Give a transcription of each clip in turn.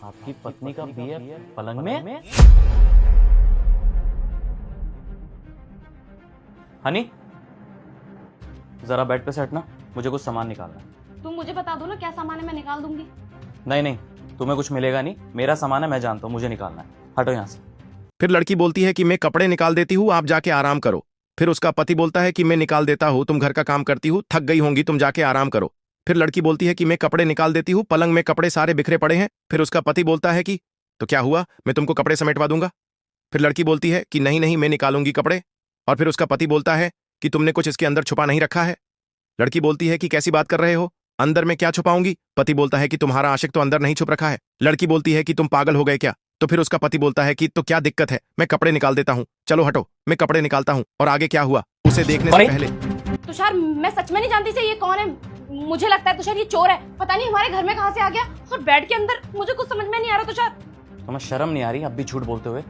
आपकी पत्नी का बीएफ पलंग में? हनी, जरा बेड पे से हटना, मुझे कुछ सामान निकालना है। तुम मुझे बता दो ना क्या सामान है, मैं निकाल दूंगी। नहीं नहीं, तुम्हें कुछ मिलेगा नहीं, मेरा सामान है, मैं जानता हूँ, मुझे निकालना है। हटो यहाँ से। फिर लड़की बोलती है कि मैं कपड़े निकाल देती हूँ, आप जाके आराम करो। फिर उसका पति बोलता है कि मैं निकाल देता हूँ, तुम घर का काम करती हूँ, थक गई होंगी, तुम जाके आराम करो। फिर लड़की बोलती है कि मैं कपड़े निकाल देती हूँ, पलंग में कपड़े सारे बिखरे पड़े हैं। फिर उसका पति बोलता है कि तो क्या हुआ, मैं तुमको कपड़े समेटवा दूंगा। फिर लड़की बोलती है कि नहीं नहीं, मैं निकालूंगी कपड़े। और फिर उसका पति बोलता है कि तुमने कुछ इसके अंदर छुपा नहीं रखा है। लड़की बोलती है कि कैसी बात कर रहे हो, अंदर में क्या छुपाऊंगी। पति बोलता है कि तुम्हारा आशिक तो अंदर नहीं छुप रखा है। लड़की बोलती है कि तुम पागल हो गए क्या। तो फिर उसका पति बोलता है कि तो क्या दिक्कत है, मैं कपड़े निकाल देता हूँ, चलो हटो, मैं कपड़े निकालता हूँ। और आगे क्या हुआ उसे देखने से पहले। तुषार, मैं सच में नहीं जानती से ये कौन है। मुझे लगता है तुषार ये चोर है, पता नहीं हमारे घर में कहाँ से आ गया और बेड के अंदर। मुझे कुछ समझ में नहीं आ रहा तुषार। तुम्हें शर्म नहीं आ रही अब भी झूठ बोलते हुए?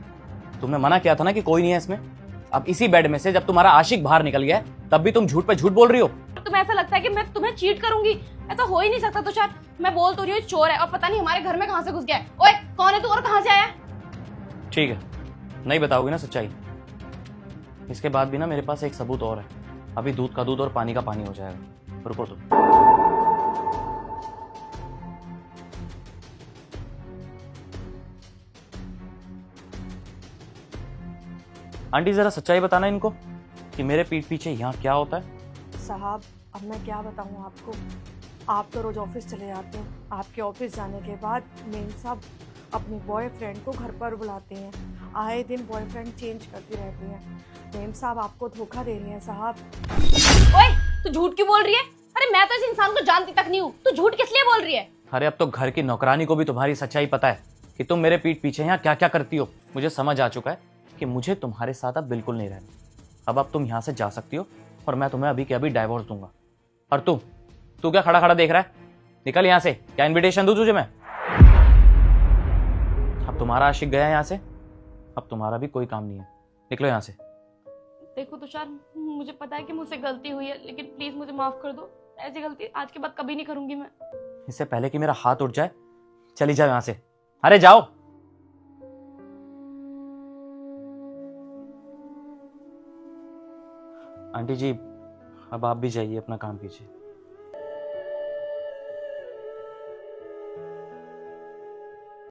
तुमने मना किया था ना कि कोई नहीं है इसमें। अब इसी बेड में से जब तुम्हारा आशिक बाहर निकल गया है, तब भी तुम झूठ पे झूठ बोल रही हो। तुम्हें ऐसा लगता है कि मैं तुम्हें चीट करूंगी? ऐसा हो ही नहीं सकता तुषार। मैं बोल तो रही हूँ चोर है और पता नहीं हमारे घर में कहाँ से घुस गया है। ओए, कौन है तू और कहाँ से आया है? ठीक है, नहीं बताओगी ना सच्चाई। इसके बाद भी ना मेरे पास एक सबूत और है। अभी दूध का दूध और पानी का पानी हो जाएगा, रुको तुम। आंटी जरा सच्चाई बताना इनको कि मेरे पीठ पीछे यहाँ क्या होता है। साहब, अब मैं क्या बताऊं आपको। आप तो रोज ऑफिस चले जाते हैं। आपके ऑफिस जाने के बाद मेम साहब अपने बॉयफ्रेंड को घर पर बुलाते हैं। आए दिन बॉयफ्रेंड चेंज करती रहती हैं। मेम साहब आपको धोखा दे रही हैं साहब। ओए, तू झूठ क्यों बोल रही है? अरे मैं तो इस इंसान को जानती तक नहीं हूँ, तू झूठ किस लिए बोल रही है? अरे अब तो घर की नौकरानी को भी तुम्हारी सच्चाई पता है कि तुम मेरे पीठ पीछे यहाँ क्या क्या करती हो। मुझे समझ आ चुका है कि मुझे तुम्हारे साथ अब बिल्कुल नहीं रहना। अब तुम यहाँ से जा सकती हो और मैं तुम्हें अभी के अभी डाइवोर्स दूंगा। और तू क्या खड़ा खड़ा देख रहा है? निकल यहाँ से। क्या इनविटेशन दूं तुझे मैं? अब तुम्हारा आशिक गया यहाँ से, अब तुम्हारा भी कोई काम नहीं है। निकलो यहाँ से। देखो तुषार, मुझे पता है कि मुझसे गलती हुई है, लेकिन प्लीज मुझे माफ कर दो। ऐसी गलती आज के बाद कभी नहीं करूंगी मैं। इससे पहले कि मेरा हाथ उठ जाए, चली जाओ यहाँ से। अरे जाओ। आंटी जी, अब आप भी जाइए, अपना काम कीजिए।